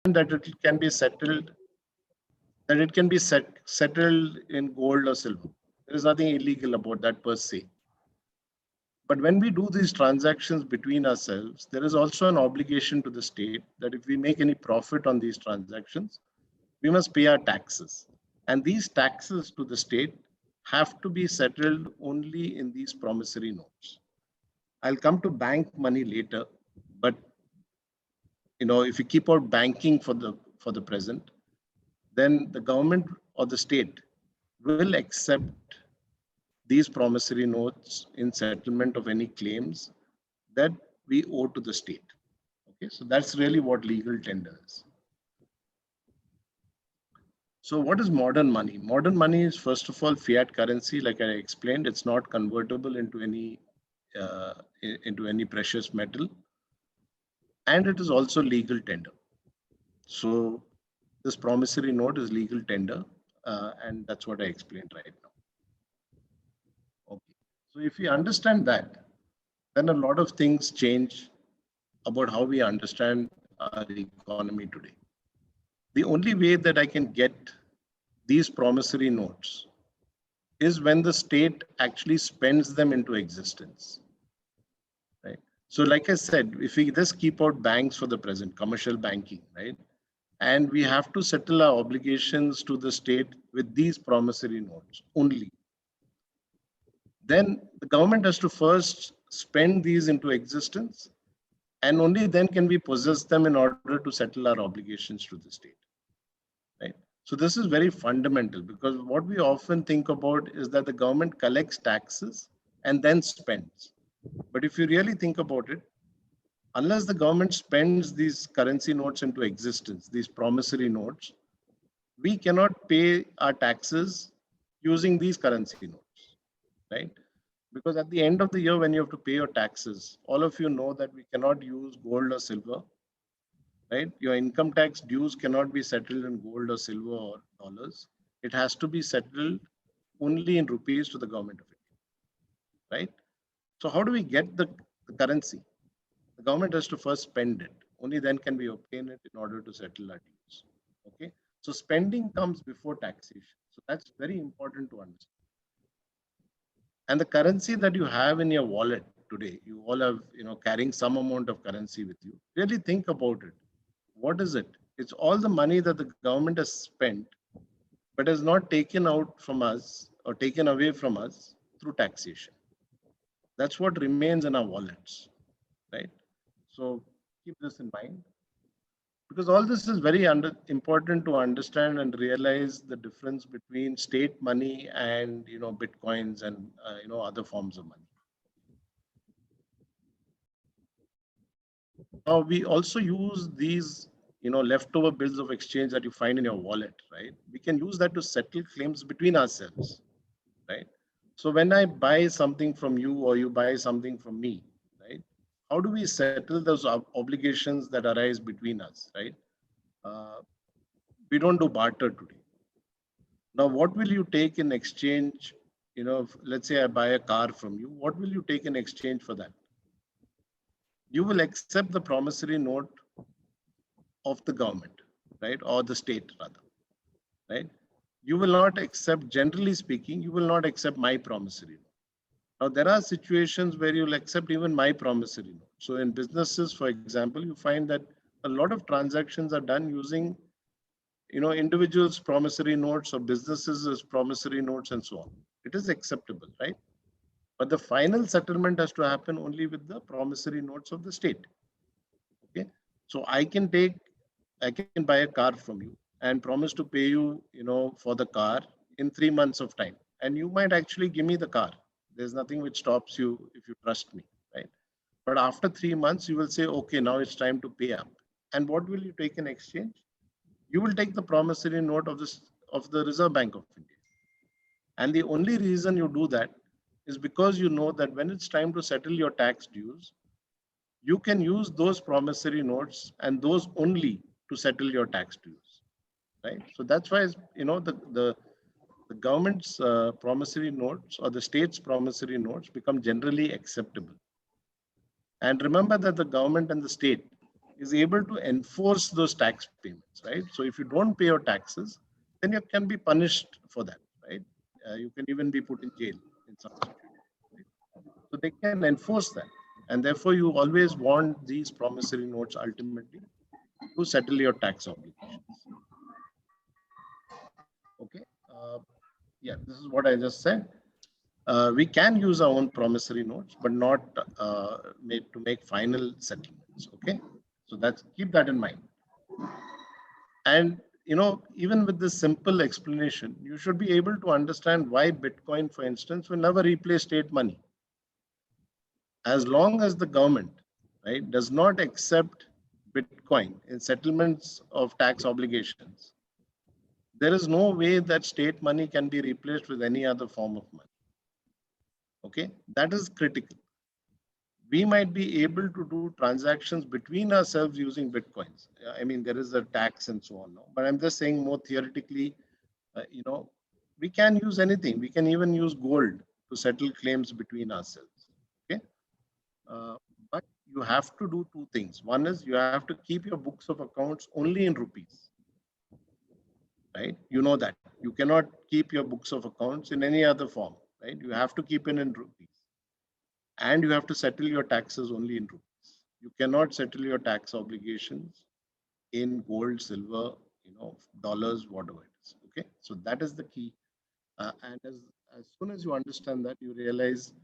that it can be settled, settled in gold or silver. There is nothing illegal about that per se. But when we do these transactions between ourselves, there is also an obligation to the state that if we make any profit on these transactions, we must pay our taxes. And these taxes to the state have to be settled only in these promissory notes. I'll come to bank money later, but if you keep out banking for the present, then the government or the state will accept these promissory notes in settlement of any claims that we owe to the state. Okay, so that's really what legal tender is. So what is modern money? Modern money is, first of all, fiat currency. Like I explained, it's not convertible into any precious metal, and it is also legal tender. So this promissory note is legal tender, and that's what I explained right now. Okay. So if we understand that, then a lot of things change about how we understand our economy today. The only way that I can get these promissory notes is when the state actually spends them into existence, right? So like I said, if we just keep out banks for the present, commercial banking, right? And we have to settle our obligations to the state with these promissory notes only. Then the government has to first spend these into existence, and only then can we possess them in order to settle our obligations to the state, right? So this is very fundamental, because what we often think about is that the government collects taxes and then spends. But if you really think about it, unless the government spends these currency notes into existence, these promissory notes, we cannot pay our taxes using these currency notes, right? Because at the end of the year, when you have to pay your taxes, all of you know that we cannot use gold or silver, right? Your income tax dues cannot be settled in gold or silver or dollars. It has to be settled only in rupees to the government of India, right? So how do we get the currency? The government has to first spend it. Only then can we obtain it in order to settle our dues. Okay. So spending comes before taxation. So that's very important to understand. And the currency that you have in your wallet today, you all have, carrying some amount of currency with you. Really think about it. What is it? It's all the money that the government has spent, but has not taken out from us or taken away from us through taxation. That's what remains in our wallets, right? So keep this in mind, because all this is very important to understand and realize the difference between state money and bitcoins and other forms of money. Now we also use these leftover bills of exchange that you find in your wallet, right? We can use that to settle claims between ourselves, right? So when I buy something from you or you buy something from me, right? How do we settle those obligations that arise between us, right? We don't do barter today. Now, what will you take in exchange? Let's say I buy a car from you. What will you take in exchange for that? You will accept the promissory note of the government, right? Or the state rather, right? You will not accept, generally speaking, you will not accept my promissory note. Now, there are situations where you'll accept even my promissory note. So in businesses, for example, you find that a lot of transactions are done using individuals' promissory notes or businesses as promissory notes and so on. It is acceptable, right? But the final settlement has to happen only with the promissory notes of the state. Okay. So I can buy a car from you and promise to pay you, for the car in 3 months of time. And you might actually give me the car. There's nothing which stops you if you trust me, right? But after 3 months, you will say, okay, now it's time to pay up. And what will you take in exchange? You will take the promissory note of the Reserve Bank of India. And the only reason you do that is because you know that when it's time to settle your tax dues, you can use those promissory notes and those only to settle your tax dues, right? So that's why the government's promissory notes or the state's promissory notes become generally acceptable. And remember that the government and the state is able to enforce those tax payments, right? So if you don't pay your taxes, then you can be punished for that, right? You can even be put in jail in some situations. Right? So they can enforce that, and therefore you always want these promissory notes ultimately to settle your tax obligations. Okay. Yeah, this is what I just said. We can use our own promissory notes, but not made to make final settlements. Okay, so that's keep that in mind. And even with this simple explanation, you should be able to understand why Bitcoin, for instance, will never replace state money. As long as the government, right, does not accept Bitcoin in settlements of tax obligations, there is no way that state money can be replaced with any other form of money. Okay, that is critical. We might be able to do transactions between ourselves using Bitcoins. I mean, there is a tax and so on now, but I'm just saying more theoretically, uh, you know, we can use anything. We can even use gold to settle claims between ourselves. Okay. Uh, but you have to do two things. One is you have to keep your books of accounts only in rupees, right? You know that. You cannot keep your books of accounts in any other form, right? You have to keep it in rupees. And you have to settle your taxes only in rupees. You cannot settle your tax obligations in gold, silver, dollars, whatever it is. Okay, so that is the key. And as soon as you understand that, you realize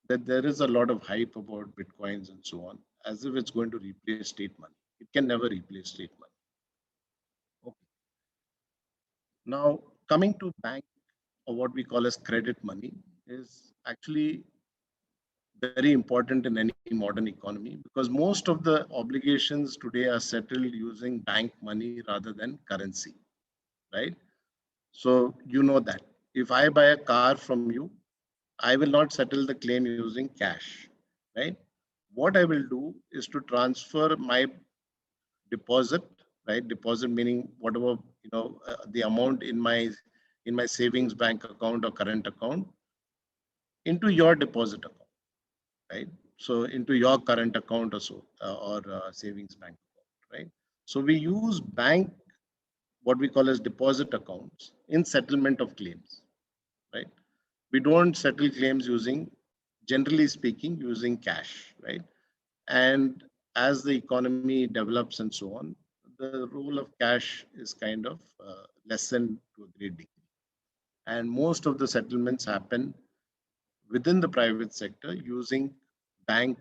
that there is a lot of hype about bitcoins and so on, as if it's going to replace state money. It can never replace state money. Okay. Now, coming to bank, or what we call as credit money, is actually very important in any modern economy, because most of the obligations today are settled using bank money rather than currency, right? So you know that if I buy a car from you, I will not settle the claim using cash, right? What I will do is to transfer my deposit, right? Deposit meaning whatever, the amount in my savings bank account or current account into your deposit account, right? So into your current account or so, or savings bank account, right? So we use bank, what we call as deposit accounts in settlement of claims, right? We don't settle claims using, generally speaking, using cash, right? And as the economy develops and so on, the role of cash is kind of lessened to a great degree. And most of the settlements happen within the private sector using bank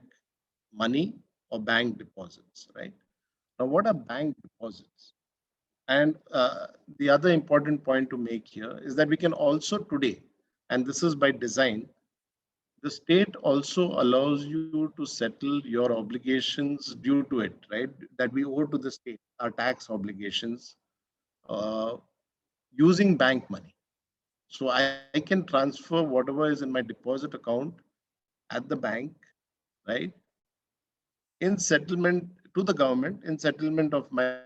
money or bank deposits, right? Now, what are bank deposits? And the other important point to make here is that we can also today, and this is by design, the state also allows you to settle your obligations due to it, right? That we owe to the state, our tax obligations, uh, using bank money. So I can transfer whatever is in my deposit account at the bank, right, in settlement to the government in settlement of my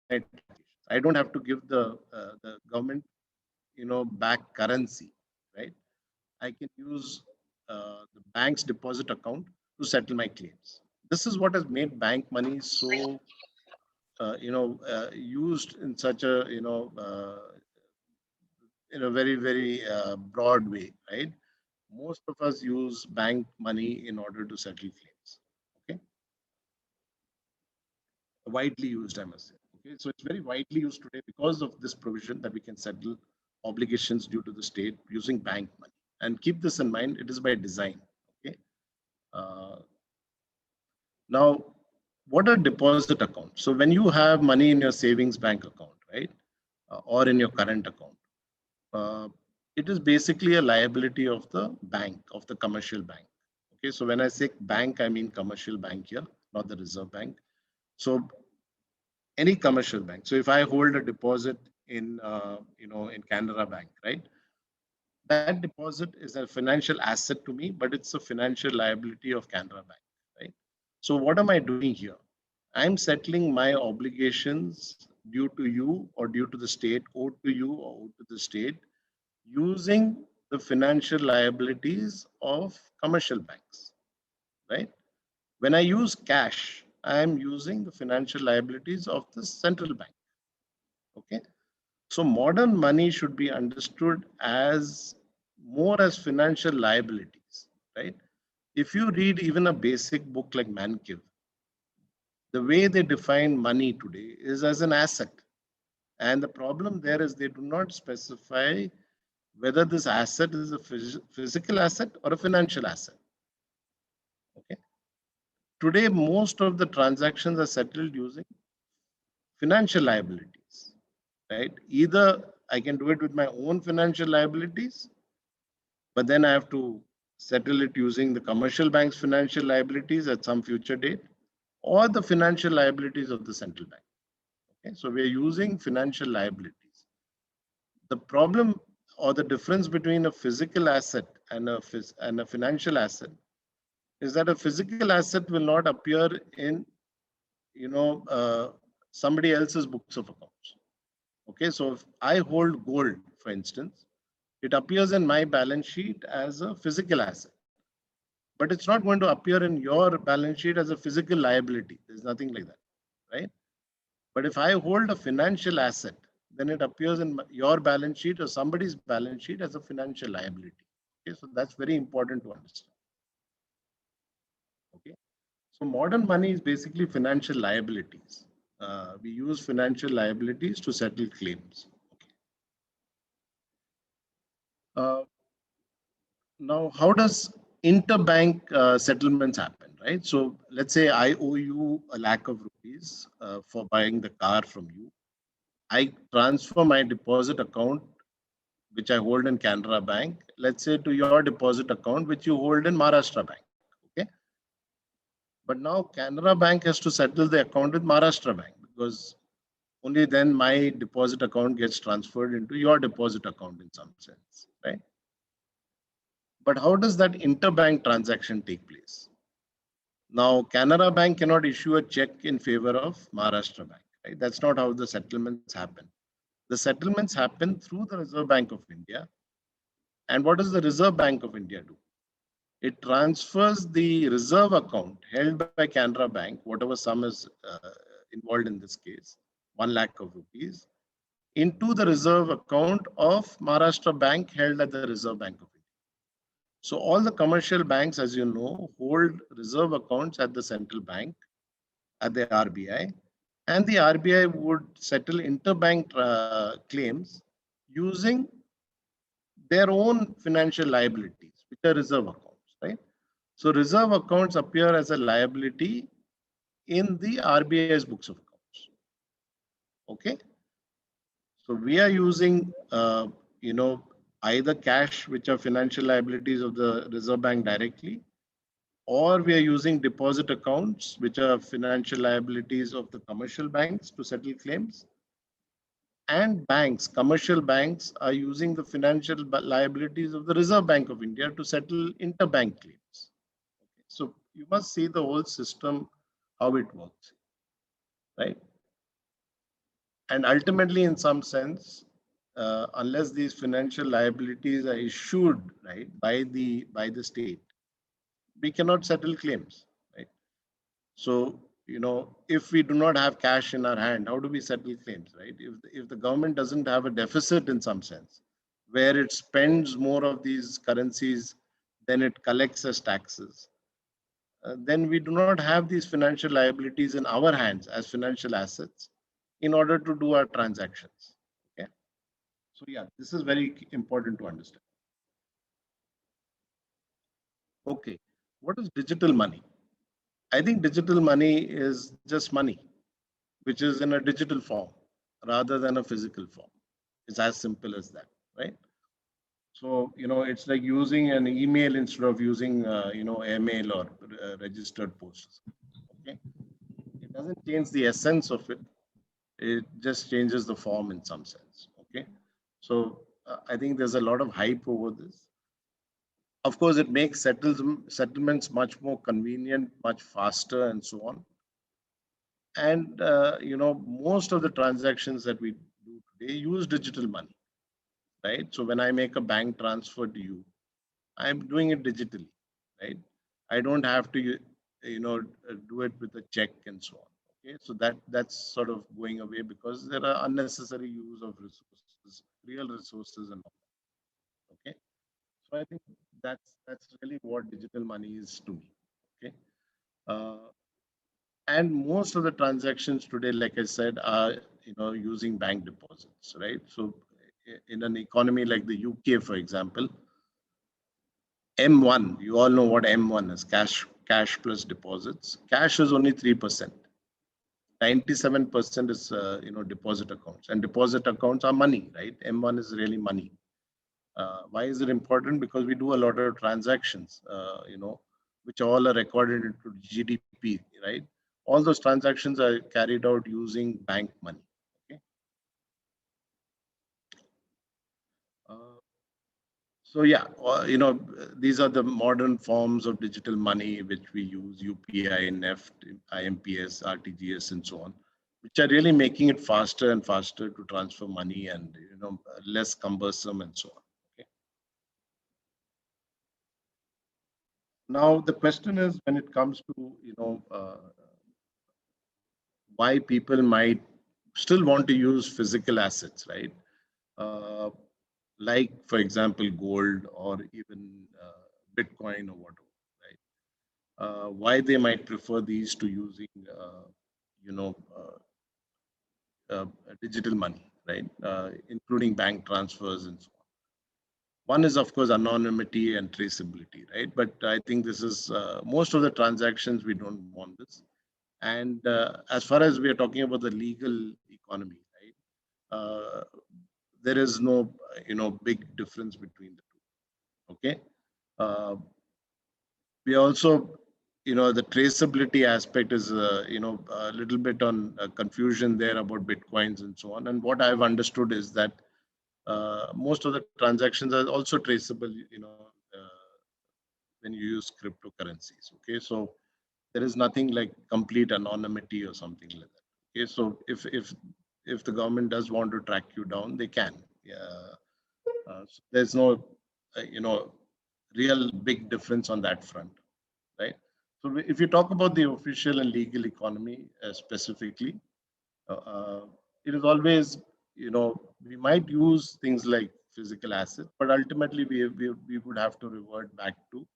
tax obligations. I don't have to give the government, back currency, right? I can use the bank's deposit account to settle my claims. This is what has made bank money so, used in such a, in a very, very broad way, right? Most of us use bank money in order to settle claims. Okay, widely used, I must say. Okay, so it's very widely used today because of this provision that we can settle obligations due to the state using bank money. And keep this in mind, it is by design. Okay. Uh, Now, what are deposit accounts? So when you have money in your savings bank account, right, or in your current account, uh, it is basically a liability of the bank, of the commercial bank. Okay, so when I say bank, I mean commercial bank here, not the Reserve Bank. So any commercial bank. So if I hold a deposit in, in Canara Bank, right, that deposit is a financial asset to me, but it's a financial liability of Canara Bank, right? So what am I doing here? I'm settling my obligations due to you or due to the state, owed to you or owed to the state, using the financial liabilities of commercial banks, right? When I use cash, I am using the financial liabilities of the central bank. Okay. So modern money should be understood as more as financial liabilities, right? If you read even a basic book like Mankiv, the way they define money today is as an asset. And the problem there is they do not specify whether this asset is a physical asset or a financial asset. Okay. Today, most of the transactions are settled using financial liabilities, right? Either I can do it with my own financial liabilities, but then I have to settle it using the commercial bank's financial liabilities at some future date, or the financial liabilities of the central bank. Okay, so we are using financial liabilities. The problem or the difference between a physical asset and a financial asset is that a physical asset will not appear in somebody else's books of accounts. Okay, so if I hold gold, for instance, it appears in my balance sheet as a physical asset, but it's not going to appear in your balance sheet as a physical liability. There's nothing like that, right? But if I hold a financial asset, then it appears in your balance sheet or somebody's balance sheet as a financial liability. Okay, so that's very important to understand. Okay, so modern money is basically financial liabilities. We use financial liabilities to settle claims. Okay. Now, how does interbank settlements happen, right? So let's say I owe you a lakh of rupees for buying the car from you. I transfer my deposit account, which I hold in Canara Bank, let's say to your deposit account, which you hold in Maharashtra Bank. Okay. But now Canara Bank has to settle the account with Maharashtra Bank because only then my deposit account gets transferred into your deposit account in some sense, right? But how does that interbank transaction take place? Now, Canara Bank cannot issue a check in favor of Maharashtra Bank, right? That's not how the settlements happen. The settlements happen through the Reserve Bank of India. And what does the Reserve Bank of India do? It transfers the reserve account held by Canara Bank, whatever sum is involved in this case, 1 lakh of rupees, into the reserve account of Maharashtra Bank held at the Reserve Bank of India. So all the commercial banks, as you know, hold reserve accounts at the central bank, at the RBI, and the RBI would settle interbank claims using their own financial liabilities, which are reserve accounts, right? So reserve accounts appear as a liability in the RBI's books of accounts. Okay, so we are using, either cash, which are financial liabilities of the Reserve Bank directly, or we are using deposit accounts, which are financial liabilities of the commercial banks to settle claims. And banks, commercial banks, are using the financial liabilities of the Reserve Bank of India to settle interbank claims. Okay. So you must see the whole system, how it works, right? And ultimately, in some sense, unless these financial liabilities are issued right by the state, we cannot settle claims, right? So if we do not have cash in our hand, how do we settle claims, right? If the government doesn't have a deficit in some sense, where it spends more of these currencies than it collects as taxes, then we do not have these financial liabilities in our hands as financial assets in order to do our transactions. Okay. So yeah, this is very important to understand. Okay. What is digital money? I think digital money is just money, which is in a digital form rather than a physical form. It's as simple as that, right? So, it's like using an email instead of using, email or registered post. Okay. It doesn't change the essence of it. It just changes the form in some sense. Okay. So I think there's a lot of hype over this. Of course, it makes settlements much more convenient, much faster, and so on. And most of the transactions that we do today use digital money, right? So when I make a bank transfer to you, I'm doing it digitally, right? I don't have to do it with a check and so on. Okay, so that's sort of going away because there are unnecessary use of resources, real resources, and all. Okay, so I think that's really what digital money is to me. Okay, uh, and most of the transactions today, like I said, are using bank deposits, right? So in an economy like the UK, for example, M1, you all know what M1 is, cash plus deposits. Cash is only 3%. 97% is deposit accounts, and deposit accounts are money, right? M1 is really money. Why is it important? Because we do a lot of transactions, which all are recorded into GDP, right? All those transactions are carried out using bank money. Okay. Uh, So yeah, these are the modern forms of digital money which we use: UPI, NEFT, IMPS, RTGS, and so on, which are really making it faster and faster to transfer money and less cumbersome and so on. Okay. Now the question is, when it comes to why people might still want to use physical assets, right? Uh, like for example, gold or even Bitcoin or whatever, right? Why they might prefer these to using you know uh, uh, digital money, right? Including bank transfers and so on. One is of course anonymity and traceability, right? But I think this is most of the transactions we don't want this. And as far as we are talking about the legal economy, right? There is no big difference between the two. Okay. uh, we also the traceability aspect is a little bit on confusion there about bitcoins and so on. And what I've understood is that most of the transactions are also traceable when you use cryptocurrencies. Okay, so there is nothing like complete anonymity or something like that. Okay, so if the government does want to track you down, they can. Yeah. So there's no real big difference on that front, right? So if you talk about the official and legal economy specifically, uh, uh, it is always, we might use things like physical assets, but ultimately we would have to revert back to,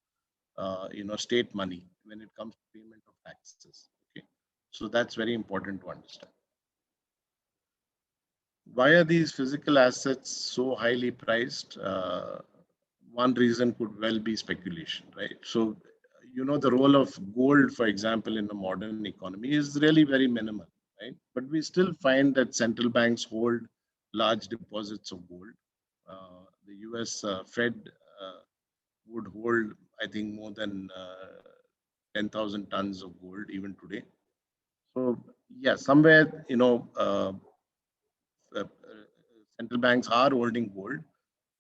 state money when it comes to payment of taxes. Okay, so that's very important to understand. Why are these physical assets so highly priced? One reason could well be speculation, right? So, the role of gold, for example, in the modern economy is really very minimal, right? But we still find that central banks hold large deposits of gold. The US Fed uh, would hold, I think, more than 10,000 tons of gold even today. So, yeah, somewhere, central banks are holding gold,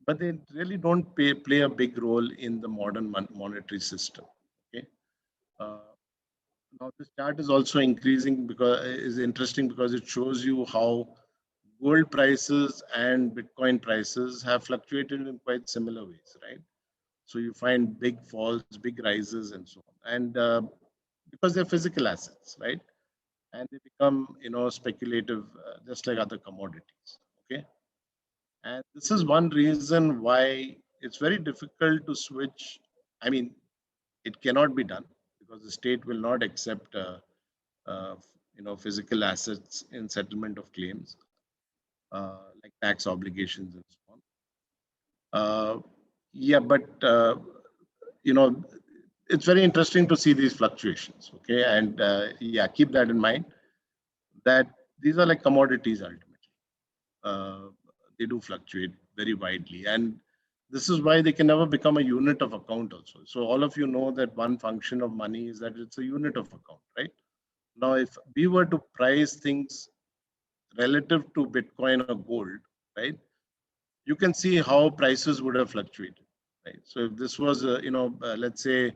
but they really don't play a big role in the modern monetary system. Okay. Uh, Now this chart is also increasing because is interesting because it shows you how gold prices and Bitcoin prices have fluctuated in quite similar ways, right? So you find big falls, big rises, and so on, and because they're physical assets, right? And they become speculative, just like other commodities. Okay. And this is one reason why it's very difficult to switch. I mean, it cannot be done because the state will not accept, uh, physical assets in settlement of claims, like tax obligations and so on. Yeah, but you know, it's very interesting to see these fluctuations. Okay, and yeah, keep that in mind that these are like commodities ultimately. Uh, they do fluctuate very widely, and this is why they can never become a unit of account also. So all of you know that one function of money is that it's a unit of account, right? Now if we were to price things relative to Bitcoin or gold, right, you can see how prices would have fluctuated, right? So if this was let's say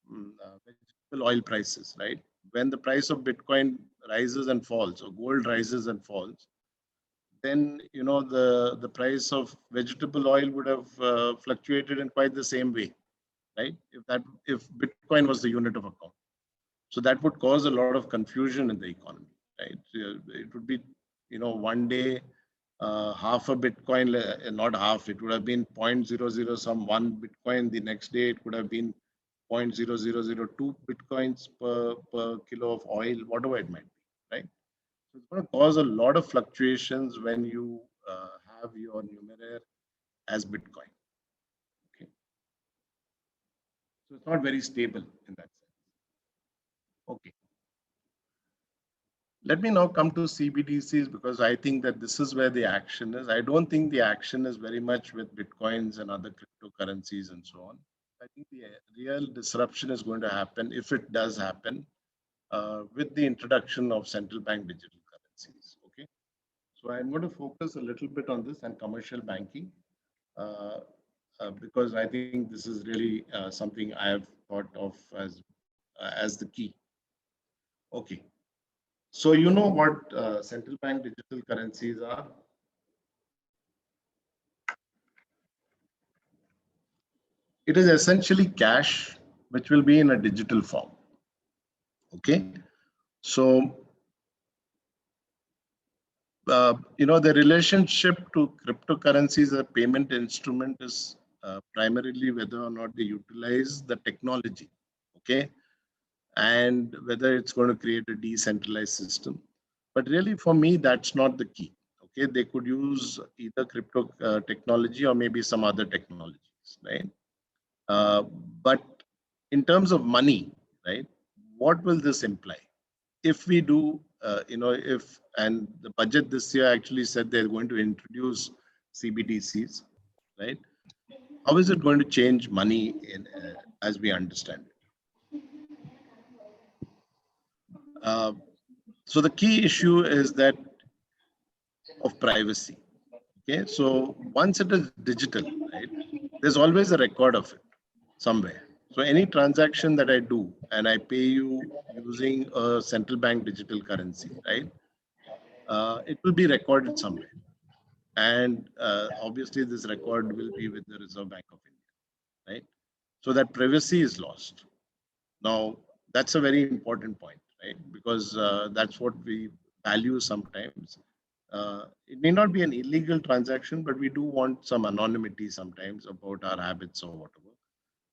vegetable oil prices, right, when the price of Bitcoin rises and falls or gold rises and falls, then the price of vegetable oil would have fluctuated in quite the same way, right? If Bitcoin was the unit of account. So that would cause a lot of confusion in the economy, right? It would be, one day half a Bitcoin, not half, it would have been 0.00 some one Bitcoin. The next day it could have been 0.0002 Bitcoins per kilo of oil, whatever it might be, right? So it's going to cause a lot of fluctuations when you have your numeraire as Bitcoin. Okay, so it's not very stable in that sense. Okay, let me now come to CBDCs, because I think that this is where the action is. I don't think the action is very much with Bitcoins and other cryptocurrencies and so on. I think the real disruption is going to happen, if it does happen, with the introduction of central bank digital currencies. Okay, so I'm going to focus a little bit on this and commercial banking, because I think this is really something I have thought of as the key. Okay, so you know what central bank digital currencies are? It is essentially cash, which will be in a digital form. Okay, so the relationship to cryptocurrencies as a payment instrument is primarily whether or not they utilize the technology. Okay, and whether it's going to create a decentralized system. But really, for me, that's not the key. Okay, they could use either crypto technology or maybe some other technologies, right? Uh, but in terms of money, right, what will this imply? If we do, if, and the budget this year actually said they're going to introduce CBDCs, right? How is it going to change money as we understand it? So the key issue is that of privacy. Okay, so once it is digital, right, there's always a record of it somewhere. So any transaction that I do and I pay you using a central bank digital currency, right, it will be recorded somewhere. And obviously this record will be with the Reserve Bank of India, right? So that privacy is lost. Now, that's a very important point, right? Because that's what we value sometimes. It may not be an illegal transaction, but we do want some anonymity sometimes about our habits or whatever.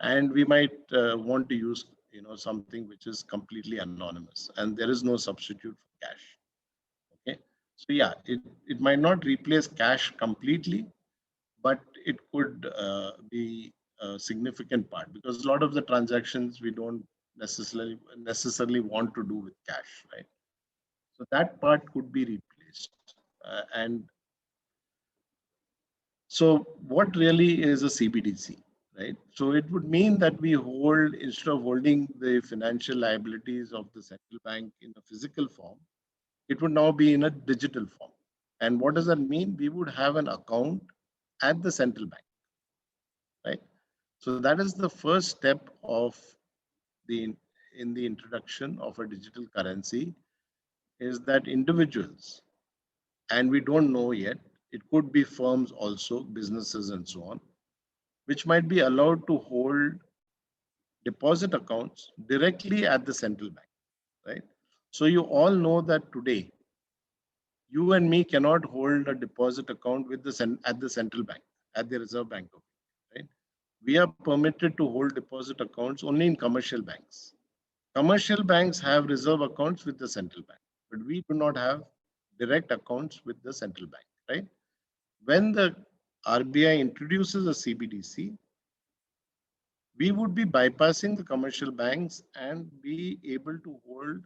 And we might want to use, something which is completely anonymous, and there is no substitute for cash. Okay, so yeah, it might not replace cash completely, but it could be a significant part, because a lot of the transactions we don't necessarily want to do with cash, right? So that part could be replaced. And so what really is a CBDC, right? So it would mean that we hold, instead of holding the financial liabilities of the central bank in a physical form, it would now be in a digital form. And what does that mean? We would have an account at the central bank, right? So that is the first step of the in the introduction of a digital currency, is that individuals, and we don't know yet, it could be firms also, businesses and so on, which might be allowed to hold deposit accounts directly at the central bank, right? So you all know that today, you and me cannot hold a deposit account with at the central bank, at the Reserve Bank of India, right? We are permitted to hold deposit accounts only in commercial banks. Commercial banks have reserve accounts with the central bank, but we do not have direct accounts with the central bank, right? When the RBI introduces a CBDC, we would be bypassing the commercial banks and be able to hold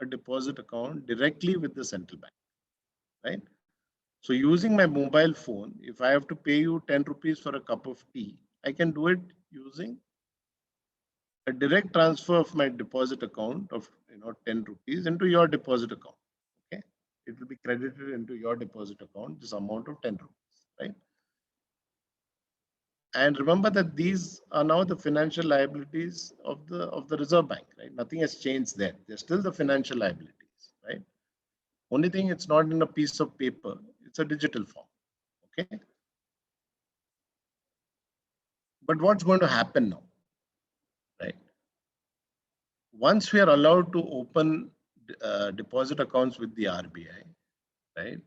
a deposit account directly with the central bank, right? So using my mobile phone, if I have to pay you 10 rupees for a cup of tea, I can do it using a direct transfer of my deposit account of 10 rupees into your deposit account. Okay, it will be credited into your deposit account, this amount of 10 rupees, right? And remember that these are now the financial liabilities of the Reserve Bank, right? Nothing has changed there. They're still the financial liabilities, right? Only thing, it's not in a piece of paper, it's a digital form. Okay, but what's going to happen now, right? once we are allowed to open deposit accounts with the RBI, right?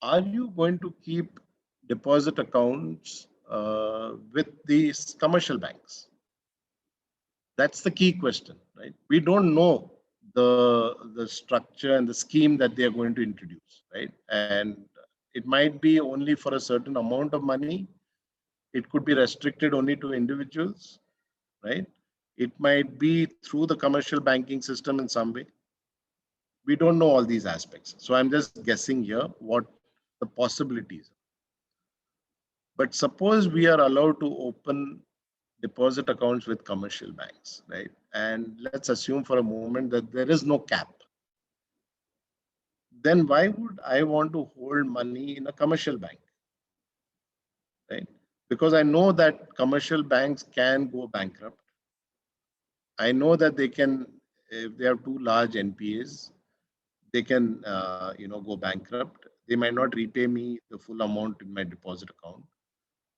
Are you going to keep deposit accounts with these commercial banks? That's the key question, right? We don't know the structure and the scheme that they are going to introduce, right? And it might be only for a certain amount of money. It could be restricted only to individuals, right? It might be through the commercial banking system in some way. We don't know all these aspects. So I'm just guessing here what the possibilities are. But suppose we are allowed to open deposit accounts with commercial banks, right? And let's assume for a moment that there is no cap. Then why would I want to hold money in a commercial bank, right? Because I know that commercial banks can go bankrupt. I know that they can, if they have too large NPAs, they can, go bankrupt. They might not repay me the full amount in my deposit account.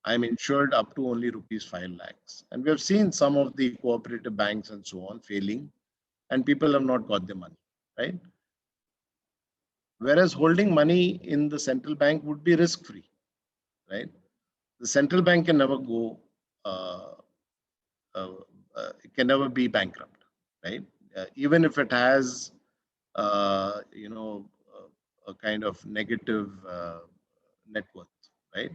I'm insured up to only rupees 5 lakhs. And we have seen some of the cooperative banks and so on failing, and people have not got their money, right? Whereas holding money in the central bank would be risk-free, right? The central bank can never go, uh, it can never be bankrupt, right? Even if it has, a kind of negative net worth, right?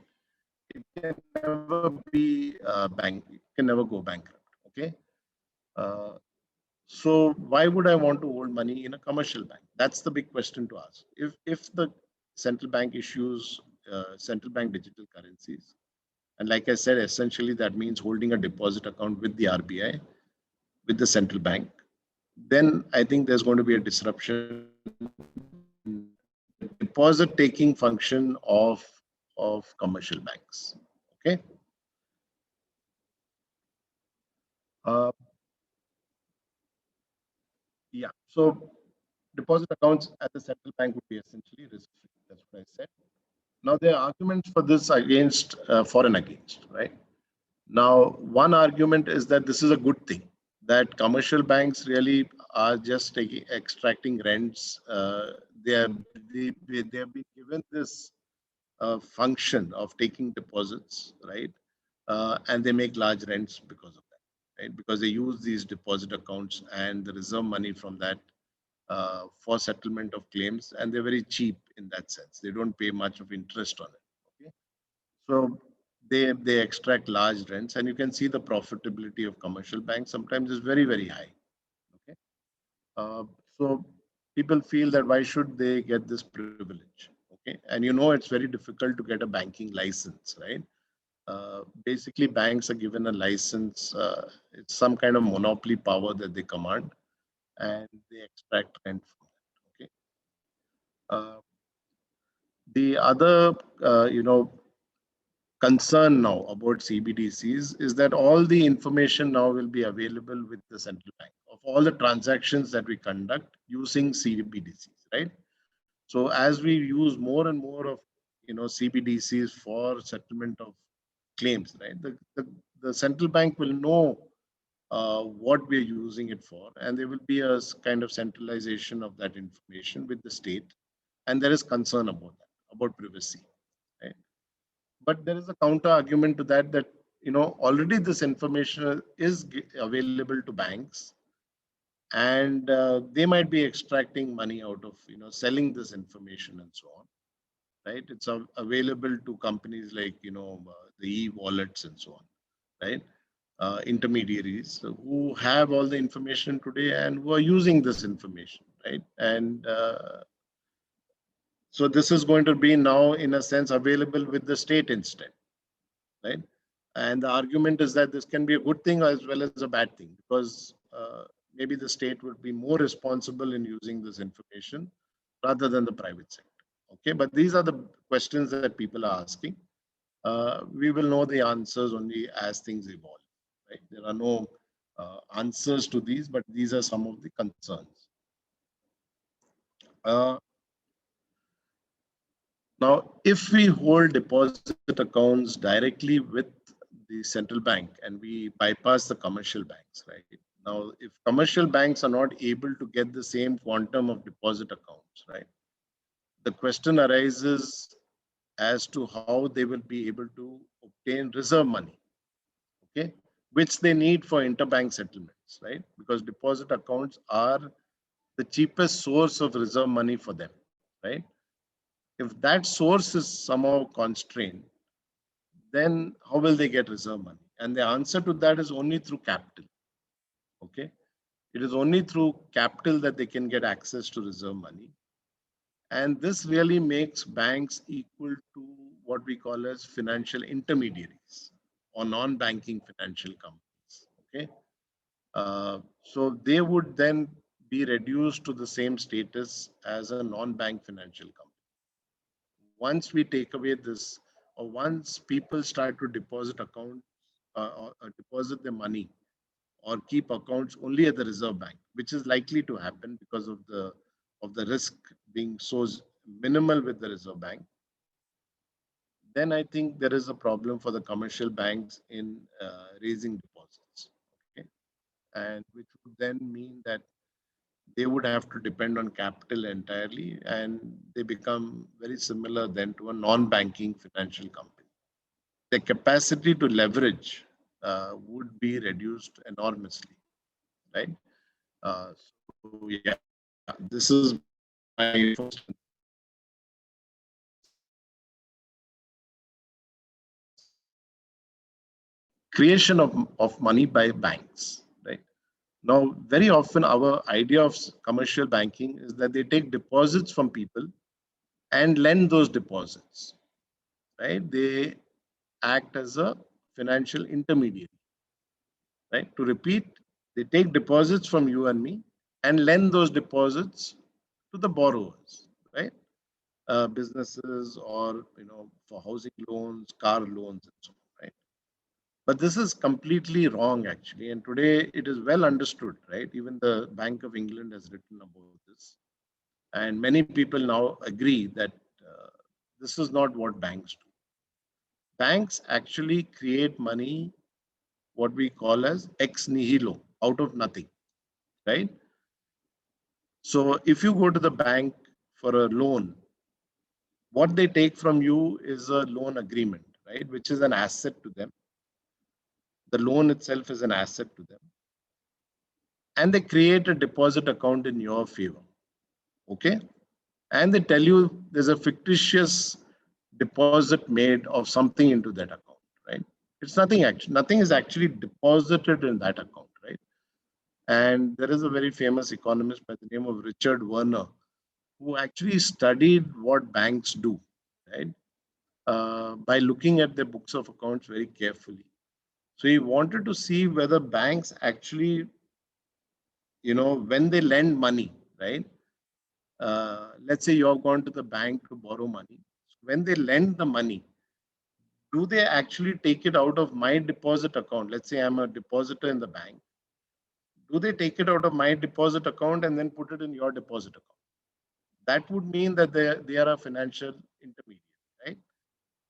It can never be it can never go bankrupt. Okay. Uh, so why would I want to hold money in a commercial bank? That's the big question to ask. If the central bank issues central bank digital currencies, and like I said, essentially that means holding a deposit account with the RBI, with the central bank, then I think there's going to be a disruption in the deposit taking function of commercial banks. Okay. Uh, yeah. So deposit accounts at the central bank would be essentially risk-free. That's what I said. Now there are arguments for this against, for and against, right? Now, one argument is that this is a good thing, that commercial banks really are just extracting rents. They have been given this function of taking deposits, right? And they make large rents because of that, right? Because they use these deposit accounts and the reserve money from that for settlement of claims, and they're very cheap in that sense. They don't pay much of interest on it. Okay, so they extract large rents, and you can see the profitability of commercial banks sometimes is very high. Okay, uh, so people feel that why should they get this privilege? Okay, and it's very difficult to get a banking license, right? Basically, banks are given a license. It's some kind of monopoly power that they command, and they extract rent from it. Okay. The other, concern now about CBDCs is that all the information now will be available with the central bank of all the transactions that we conduct using CBDCs, right? So as we use more and more of CBDCs for settlement of claims, right? The central bank will know what we're using it for, and there will be a kind of centralization of that information with the state, and there is concern about that, about privacy, right? But there is a counter argument to that, that already this information is available to banks, and they might be extracting money out of selling this information and so on, right? It's available to companies like the e-wallets and so on, right? Intermediaries who have all the information today and who are using this information, right? And so this is going to be now, in a sense, available with the state instead, right? And the argument is that this can be a good thing as well as a bad thing, because maybe the state would be more responsible in using this information rather than the private sector. Okay, but these are the questions that people are asking. We will know the answers only as things evolve, right? There are no answers to these, but these are some of the concerns. Uh, Now, if we hold deposit accounts directly with the central bank and we bypass the commercial banks, right? Now, if commercial banks are not able to get the same quantum of deposit accounts, right, the question arises as to how they will be able to obtain reserve money, okay, which they need for interbank settlements, right? Because deposit accounts are the cheapest source of reserve money for them, right? If that source is somehow constrained, then how will they get reserve money? And the answer to that is only through capital, okay? It is only through capital that they can get access to reserve money. And this really makes banks equal to what we call as financial intermediaries or non-banking financial companies, okay? So they would then be reduced to the same status as a non-bank financial company. Once we take away this, or once people start to deposit account, or deposit their money, or keep accounts only at the reserve bank, which is likely to happen because of the risk being so minimal with the reserve bank, then I think there is a problem for the commercial banks in raising deposits. Okay, and which would then mean that they would have to depend on capital entirely, and they become very similar then to a non-banking financial company. The capacity to leverage would be reduced enormously, right? So yeah, this is my first creation of money by banks, right? Now, very often our idea of commercial banking is that they take deposits from people and lend those deposits, right? They act as a financial intermediary, right? To repeat, they take deposits from you and me and lend those deposits to the borrowers, right? Businesses, or for housing loans, car loans, and so on, right? But this is completely wrong, actually. And today it is well understood, right? Even the Bank of England has written about this. And many people now agree that uh, this is not what banks do. Banks actually create money, what we call as ex nihilo, out of nothing, right? So if you go to the bank for a loan, what they take from you is a loan agreement, right? Which is an asset to them. The loan itself is an asset to them. And they create a deposit account in your favor, okay? And they tell you there's a fictitious deposit made of something into that account, right? It's nothing actually, nothing is actually deposited in that account, right? And there is a very famous economist by the name of Richard Werner who actually studied what banks do, right? By looking at their books of accounts very carefully. So he wanted to see whether banks actually, when they lend money, right? Let's say you have gone to the bank to borrow money. When they lend the money, do they actually take it out of my deposit account? Let's say I'm a depositor in the bank. Do they take it out of my deposit account and then put it in your deposit account? That would mean that they are a financial intermediary, right?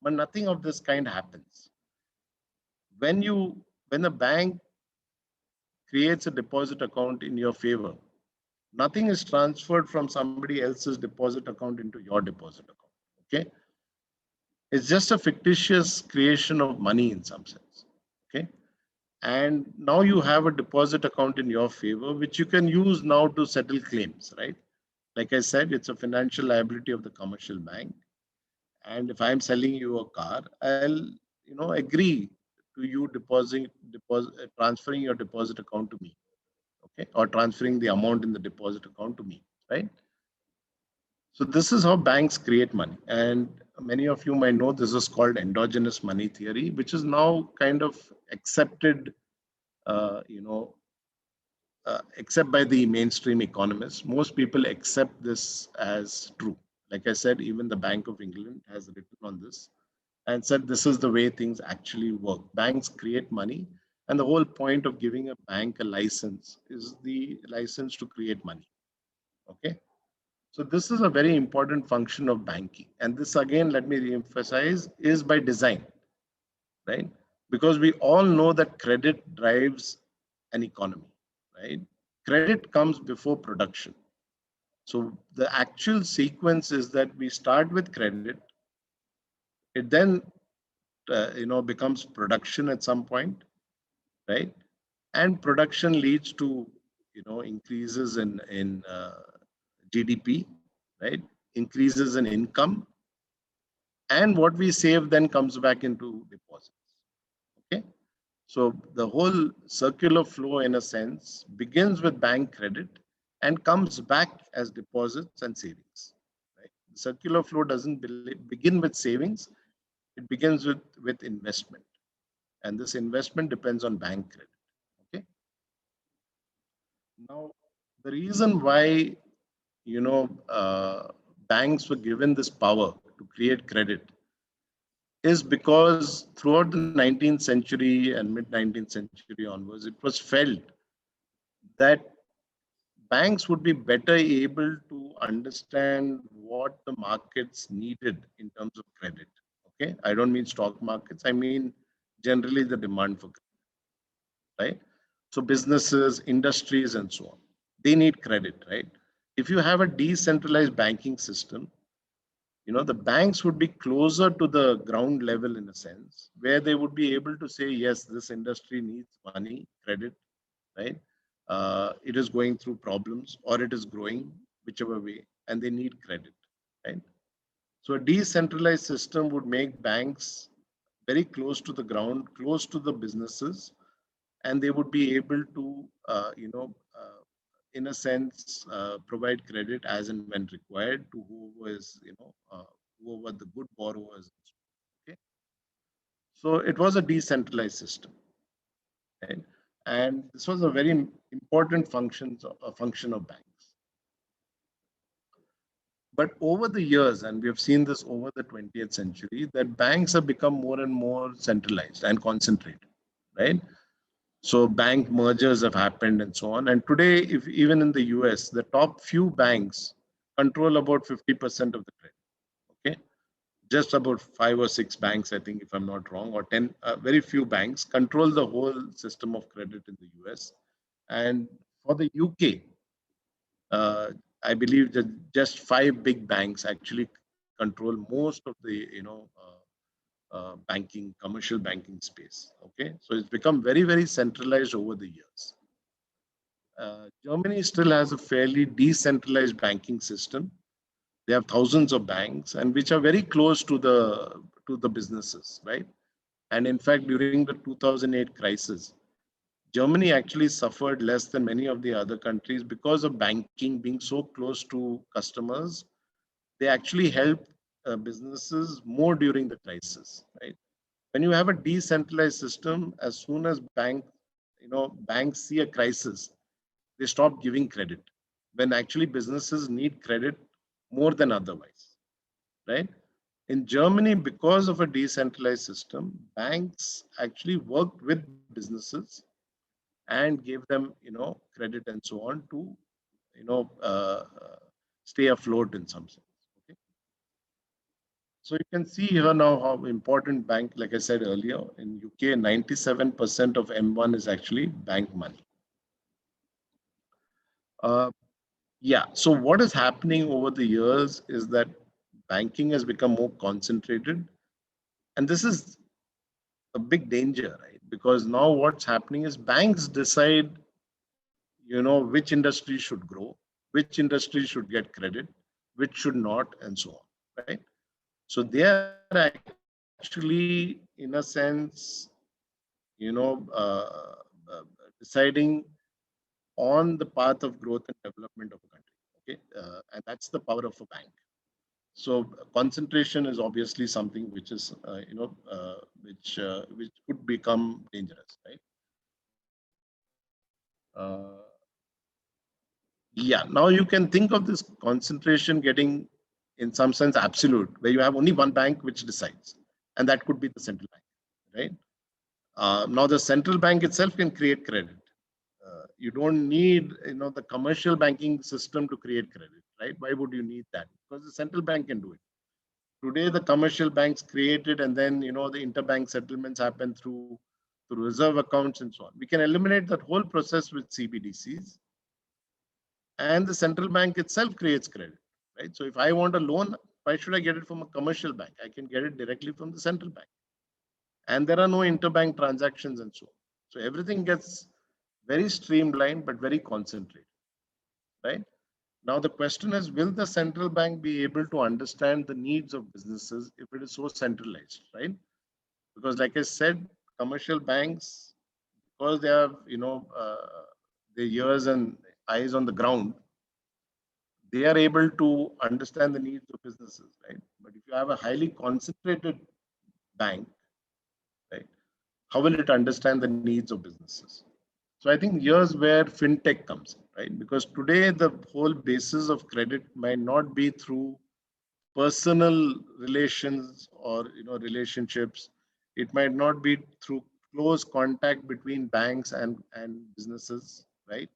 But nothing of this kind happens. When the bank creates a deposit account in your favor, nothing is transferred from somebody else's deposit account into your deposit account. Okay, it's just a fictitious creation of money in some sense. Okay, and now you have a deposit account in your favor, which you can use now to settle claims, right? Like I said, it's a financial liability of the commercial bank. And if I'm selling you a car, I'll agree to you transferring your deposit account to me, okay, or transferring the amount in the deposit account to me, right? So this is how banks create money. And many of you might know this is called endogenous money theory, which is now kind of accepted, uh, you know, except by the mainstream economists. Most people accept this as true. Like I said, even the Bank of England has written on this and said this is the way things actually work. Banks create money, and the whole point of giving a bank a license is the license to create money. Okay. So this is a very important function of banking. And this again, let me reemphasize, is by design, right? Because we all know that credit drives an economy, right? Credit comes before production. So the actual sequence is that we start with credit, it then becomes production at some point, right? And production leads to increases in GDP, right? Increases in income, and what we save then comes back into deposits. Okay, so the whole circular flow, in a sense, begins with bank credit and comes back as deposits and savings. Right? The circular flow doesn't begin with savings; it begins with investment, and this investment depends on bank credit. Okay. Now, the reason why you know banks were given this power to create credit is because throughout the 19th century and mid 19th century onwards, it was felt that banks would be better able to understand what the markets needed in terms of credit. Okay, I don't mean stock markets, I mean generally the demand for credit, right? So businesses, industries, and so on, they need credit, right? If you have a decentralized banking system, the banks would be closer to the ground level, in a sense, where they would be able to say, yes, this industry needs money, credit, right? It is going through problems or it is growing, whichever way, and they need credit, right? So a decentralized system would make banks very close to the ground, close to the businesses, and they would be able to, in a sense, provide credit as and when required to whoever is, whoever the good borrowers. Okay, so it was a decentralized system, right? And this was a very important function of banks. But over the years, and we have seen this over the 20th century, that banks have become more and more centralized and concentrated, right? So bank mergers have happened and so on. And today, if even in the US, the top few banks control about 50% of the credit. Okay, just about 5 or 6 banks, I think, if I'm not wrong, or 10, very few banks control the whole system of credit in the US. And for the UK, uh, I believe that just 5 big banks actually control most of the banking, commercial banking space. Okay, so it's become very, very centralized over the years. Germany still has a fairly decentralized banking system. They have thousands of banks, and which are very close to the businesses, right? And in fact, during the 2008 crisis, Germany actually suffered less than many of the other countries because of banking being so close to customers. They actually help businesses more during the crisis, right? When you have a decentralized system, as soon as banks see a crisis, they stop giving credit when actually businesses need credit more than otherwise, right? In Germany, because of a decentralized system, banks actually worked with businesses and gave them, credit and so on to, you know, uh, uh, stay afloat in some sense. Okay. So you can see here now how important bank, like I said earlier, in UK, 97% of M1 is actually bank money. Uh, yeah. So what is happening over the years is that banking has become more concentrated, and this is a big danger, right? Because now what's happening is banks decide, which industry should grow, which industry should get credit, which should not, and so on, right? So they are actually, in a sense, you know, deciding on the path of growth and development of a country. Okay, and that's the power of a bank. So concentration is obviously something which is, which could become dangerous, right? Uh, yeah. Now you can think of this concentration getting, in some sense, absolute, where you have only one bank which decides, and that could be the central bank, right? Now the central bank itself can create credit. You don't need, the commercial banking system to create credit, right? Why would you need that? Because the central bank can do it. Today, the commercial banks create it, and then the interbank settlements happen through through reserve accounts and so on. We can eliminate that whole process with CBDCs, and the central bank itself creates credit, right? So if I want a loan, why should I get it from a commercial bank? I can get it directly from the central bank. And there are no interbank transactions and so on. So everything gets very streamlined, but very concentrated, right? Now the question is, will the central bank be able to understand the needs of businesses if it is so centralized, right? Because like I said, commercial banks, because they have, their ears and eyes on the ground, they are able to understand the needs of businesses, right? But if you have a highly concentrated bank, right, how will it understand the needs of businesses? So I think here's where fintech comes in, right? Because today the whole basis of credit might not be through personal relations or relationships. It might not be through close contact between banks and businesses, right?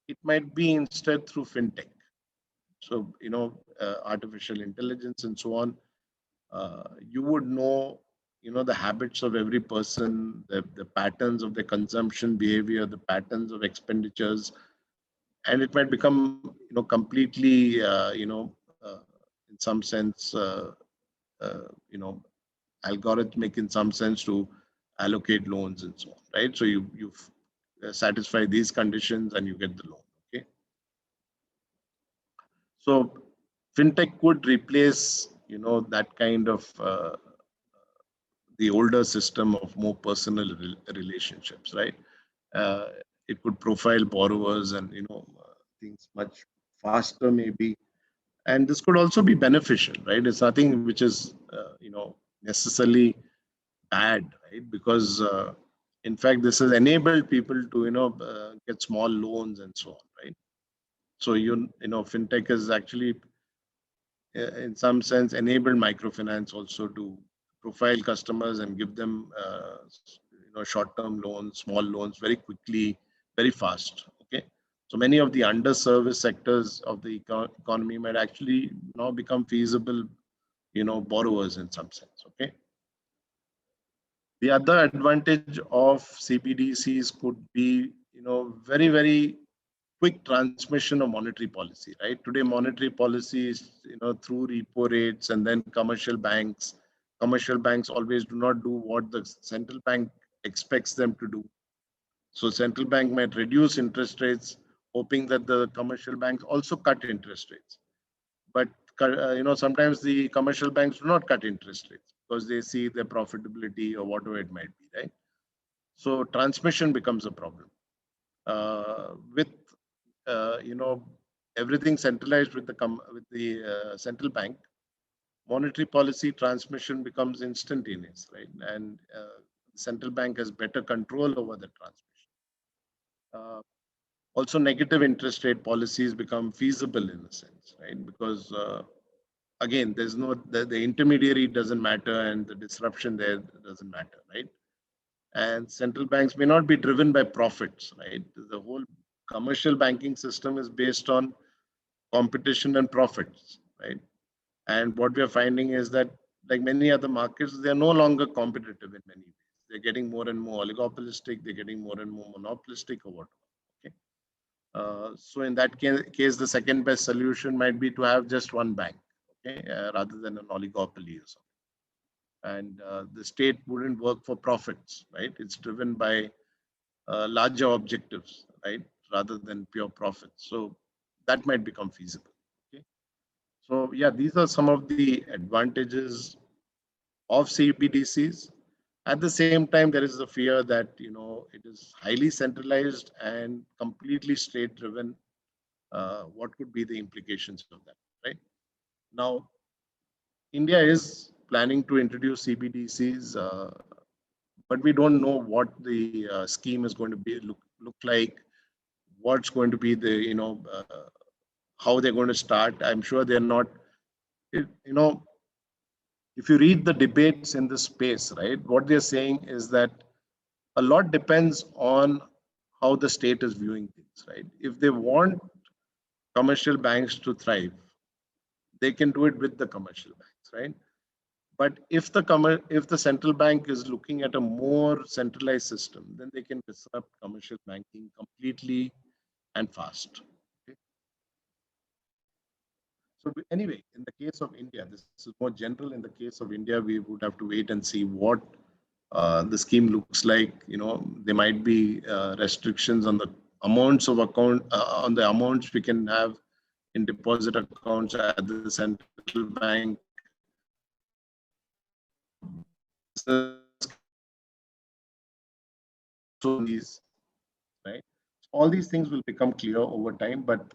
It might be instead through fintech. So artificial intelligence and so on. You would know the habits of every person, the patterns of the consumption behavior, the patterns of expenditures, and it might become completely in some sense algorithmic in some sense to allocate loans and so on, right? So you satisfy these conditions and you get the loan. Okay, so fintech could replace that kind of the older system of more personal relationships, right? uh, it could profile borrowers and things much faster maybe, and this could also be beneficial, right? It's nothing which is necessarily bad, right? Because in fact this has enabled people to get small loans and so on, right? So fintech has actually in some sense enabled microfinance also to profile customers and give them short-term loans, small loans very quickly, very fast. Okay, so many of the underserviced sectors of the economy might actually now become feasible borrowers in some sense. Okay, the other advantage of CBDCs could be very, very quick transmission of monetary policy, right? Today, monetary policy is, through repo rates and then commercial banks. Commercial banks always do not do what the central bank expects them to do. So central bank might reduce interest rates, hoping that the commercial banks also cut interest rates. But, sometimes the commercial banks do not cut interest rates because they see their profitability or whatever it might be, right? So transmission becomes a problem. With everything centralized with the central bank, monetary policy transmission becomes instantaneous, right? And the central bank has better control over the transmission. Also, negative interest rate policies become feasible in a sense, right? Because again, there's no the intermediary doesn't matter, and the disruption there doesn't matter, right? And central banks may not be driven by profits, right? The whole commercial banking system is based on competition and profits, right? And what we are finding is that, like many other markets, they are no longer competitive in many ways. They're getting more and more oligopolistic. They're getting more and more monopolistic or whatever. Okay. So in that case, the second best solution might be to have just one bank, okay, rather than an oligopoly or something. And the state wouldn't work for profits, right? It's driven by larger objectives, right, rather than pure profits. So that might become feasible. Okay. So yeah, these are some of the advantages of CBDCs. At the same time, there is a fear that it is highly centralized and completely state-driven. What could be the implications of that, right? Now, India is planning to introduce CBDCs, but we don't know what the scheme is going to be look like. What's going to be the how they're going to start. I'm sure they're not. If you read the debates in this space, right, what they're saying is that a lot depends on how the state is viewing things, right? If they want commercial banks to thrive, they can do it with the commercial banks, right? But if the central bank is looking at a more centralized system, then they can disrupt commercial banking completely and fast. Okay? So anyway, in the case of India, this is more general. In the case of India, we would have to wait and see what the scheme looks like. There might be restrictions on the amounts of account on the amounts we can have in deposit accounts at the central bank. So these, right? All these things will become clear over time, but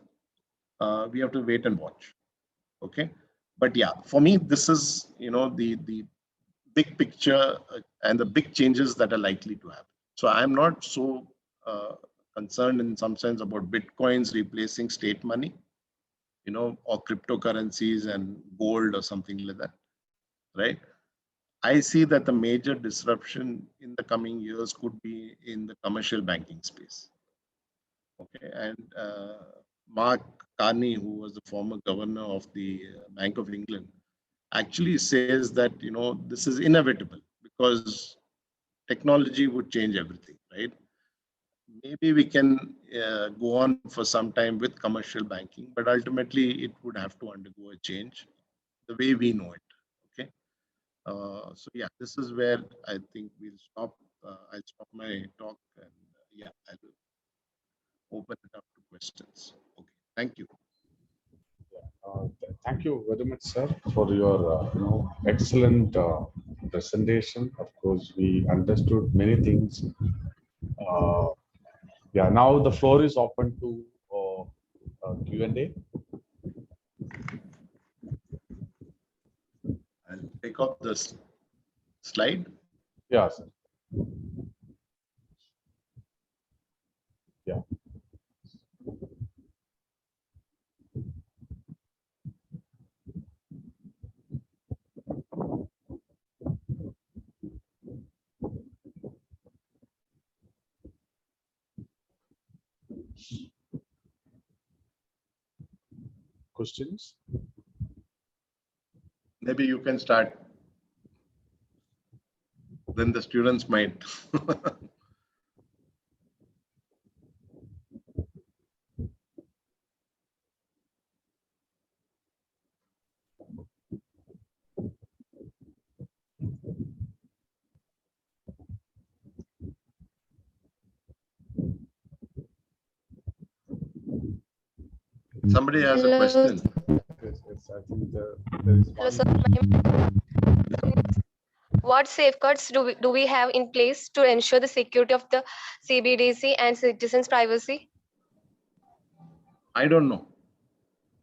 we have to wait and watch. Okay, but yeah, for me, this is the big picture and the big changes that are likely to happen. So I'm not so concerned in some sense about bitcoins replacing state money, or cryptocurrencies and gold or something like that, right? I see that the major disruption in the coming years could be in the commercial banking space. Okay, and Mark Carney, who was the former governor of the Bank of England, actually says that this is inevitable because technology would change everything, right? Maybe we can go on for some time with commercial banking, but ultimately it would have to undergo a change the way we know it. Okay. So yeah, this is where I think we'll stop. I'll stop my talk and yeah, I'll open it up to questions. Okay. Thank you. Thank you very much, sir, for your excellent presentation. Of course, we understood many things. Uh, yeah, now the floor is open to Q&A. I'll take off this slide. Yeah, sir. Yeah. Questions? Maybe you can start. Then the students might. Somebody has a Hello, question. Yes, I think there is hello, one. sir. What safeguards do we have in place to ensure the security of the CBDC and citizens' privacy? I don't know.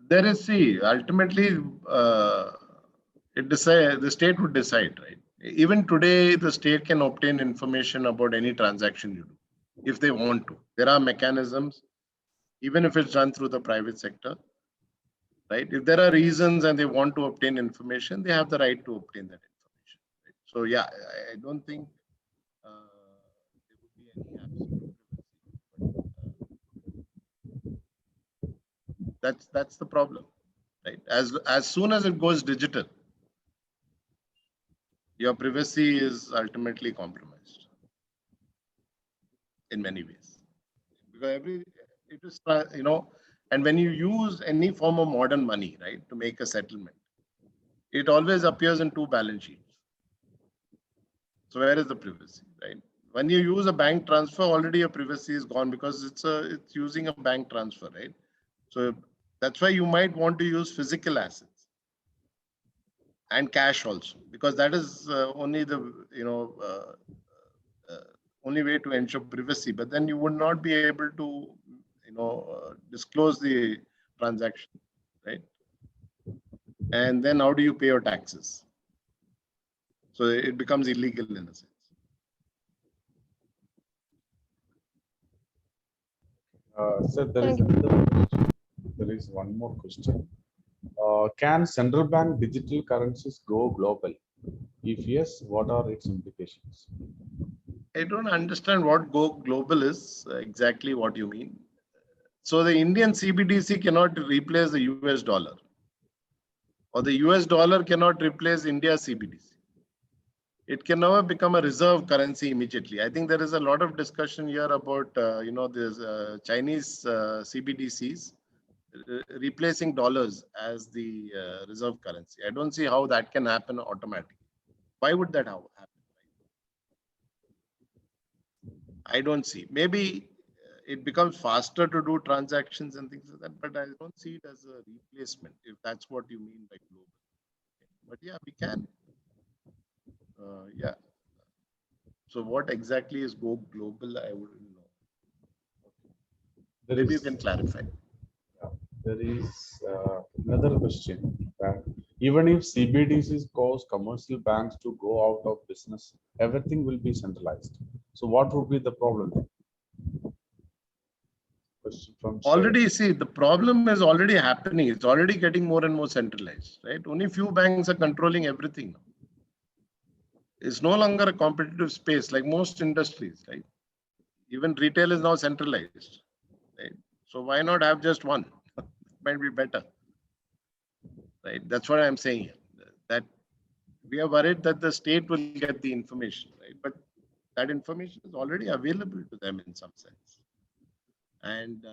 There is, see, ultimately, the state would decide, right? Even today, the state can obtain information about any transaction you do if they want to. There are mechanisms, even if it's done through the private sector, right? If there are reasons and they want to obtain information, they have the right to obtain that information. Right? So, yeah, I don't think there would be any absolute privacy. That's the problem, right? As soon as it goes digital, your privacy is ultimately compromised in many ways because it is and when you use any form of modern money, right, to make a settlement, it always appears in two balance sheets. So where is the privacy, right? When you use a bank transfer, already your privacy is gone because it's using a bank transfer, right? So that's why you might want to use physical assets and cash also, because that is only the only way to ensure privacy. But then you would not be able to disclose the transaction, right? And then how do you pay your taxes? So it becomes illegal in a sense. Sir, there is Thank you. another question. There is one more question. Can central bank digital currencies go global? If yes, what are its implications? I don't understand what go global is, exactly what you mean. So the Indian CBDC cannot replace the US dollar. or the US dollar cannot replace India's CBDC. It can never become a reserve currency immediately. I think there is a lot of discussion here about, there's Chinese CBDCs replacing dollars as the reserve currency. I don't see how that can happen automatically. Why would that happen? I don't see. Maybe it becomes faster to do transactions and things like that, but I don't see it as a replacement, if that's what you mean by global. But yeah, we can. Yeah. So what exactly is go global? I wouldn't know. Maybe you can clarify. There is another question that even if CBDCs cause commercial banks to go out of business, everything will be centralized. So what would be the problem? Question from Already, see, the problem is already happening. It's already getting more and more centralized, right? Only few banks are controlling everything now. It's no longer a competitive space like most industries, right? Even retail is now centralized, right? So why not have just one? It might be better, right? That's what I'm saying here. That we are worried that the state will get the information, right? But that information is already available to them in some sense. And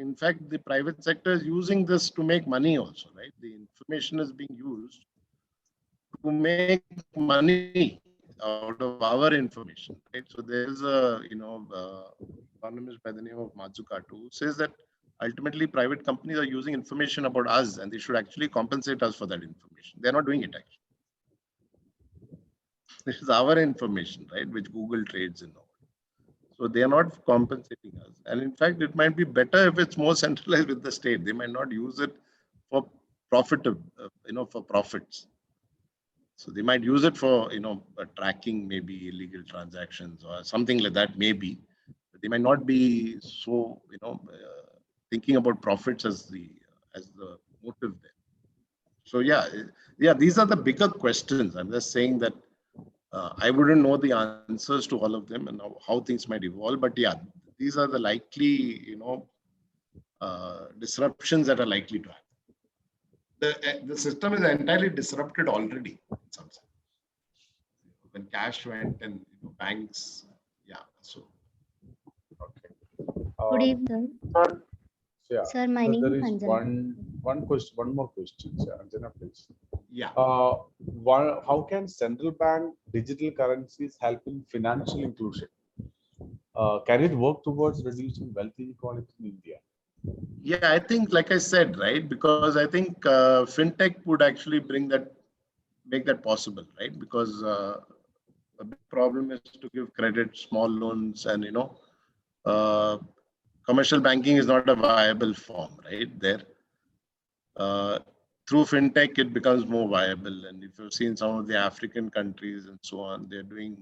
in fact, the private sector is using this to make money also, right? The information is being used to make money out of our information, right? So there is a economist by the name of Mazzucato who says that ultimately private companies are using information about us and they should actually compensate us for that information. They're not doing it actually. This is our information, right, which Google trades in. So they are not compensating us. And in fact, it might be better if it's more centralized with the state. They might not use it for for profits. So they might use it for, tracking maybe illegal transactions or something like that, maybe. But they might not be so, thinking about profits as the motive there. So yeah, these are the bigger questions. I'm just saying that I wouldn't know the answers to all of them and how things might evolve. But yeah, these are the likely, disruptions that are likely to happen. The system is entirely disrupted already in some sense. When cash went and banks, yeah. So Good evening, sir, yeah. sir. My So name there is is Anjana. one more question, sir. Anjana, please. yeah. How can central bank digital currencies help in financial inclusion? Can it work towards reducing wealth inequality in India? Yeah, I think, like I said, right, because I think fintech would actually make that possible, right? Because a big problem is to give credit, small loans, and commercial banking is not a viable form, right? There, through fintech, it becomes more viable. And if you've seen some of the African countries and so on, they're doing,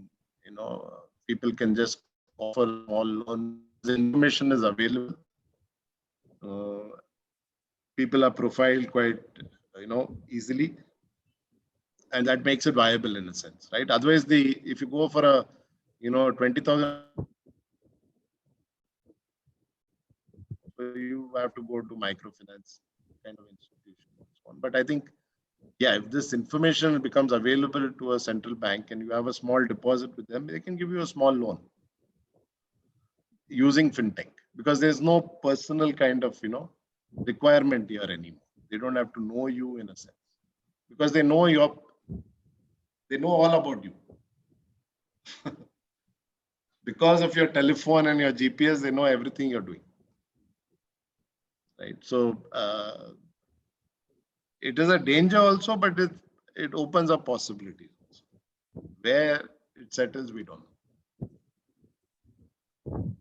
people can just offer small loans. The information is available. People are profiled quite, easily, and that makes it viable in a sense, right? Otherwise, if you go for a, 20,000, so you have to go to microfinance kind of institution and so on. But I think, yeah, if this information becomes available to a central bank and you have a small deposit with them, they can give you a small loan using fintech, because there's no personal kind of, requirement here anymore. They don't have to know you in a sense, because they know all about you. Because of your telephone and your GPS, they know everything you're doing. Right. So it is a danger also, but it opens up possibilities also. Where it settles, we don't know.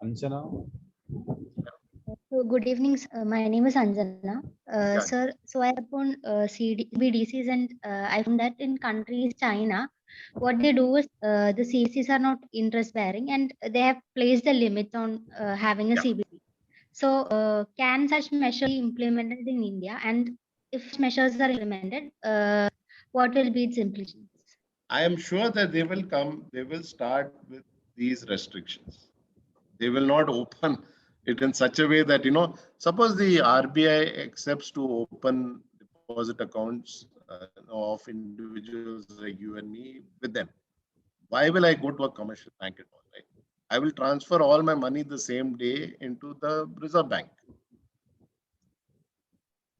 Anjana? So good evening. My name is Anjana. Sir, so I upon CBDCs and I found that in countries China, what they do is the CBDCs are not interest bearing and they have placed a limit on having a CBD. So can such measures be implemented in India? And if measures are implemented, what will be its implications? I am sure that they will start with these restrictions. They will not open, it in such a way that, suppose the RBI accepts to open deposit accounts of individuals like you and me with them. Why will I go to a commercial bank at all, right? I will transfer all my money the same day into the Reserve Bank.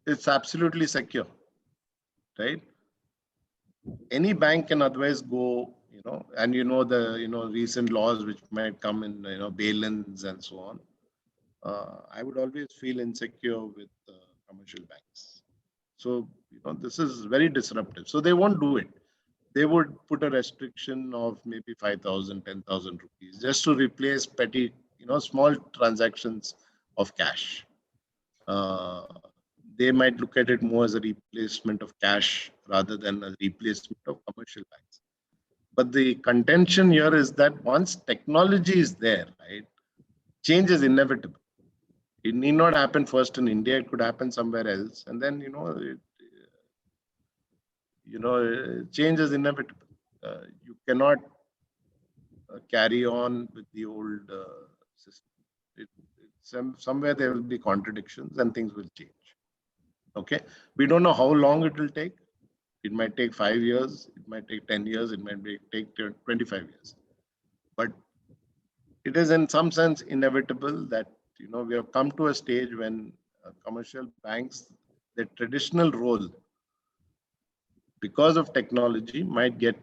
It's absolutely secure, right? Any bank can otherwise go, and the, recent laws which might come in, bail-ins and so on. I would always feel insecure with commercial banks. So, this is very disruptive. So they won't do it. They would put a restriction of maybe 5,000, 10,000 rupees just to replace petty, small transactions of cash. They might look at it more as a replacement of cash rather than a replacement of commercial banks. But the contention here is that once technology is there, right, change is inevitable. It need not happen first in India. It could happen somewhere else, and then change is inevitable. You cannot carry on with the old system. Somewhere there will be contradictions and things will change. Okay, we don't know how long it will take. It might take 5 years. It might take 10 years. It might take 25 years. But it is in some sense inevitable that we have come to a stage when commercial banks, their traditional role, because of technology, might get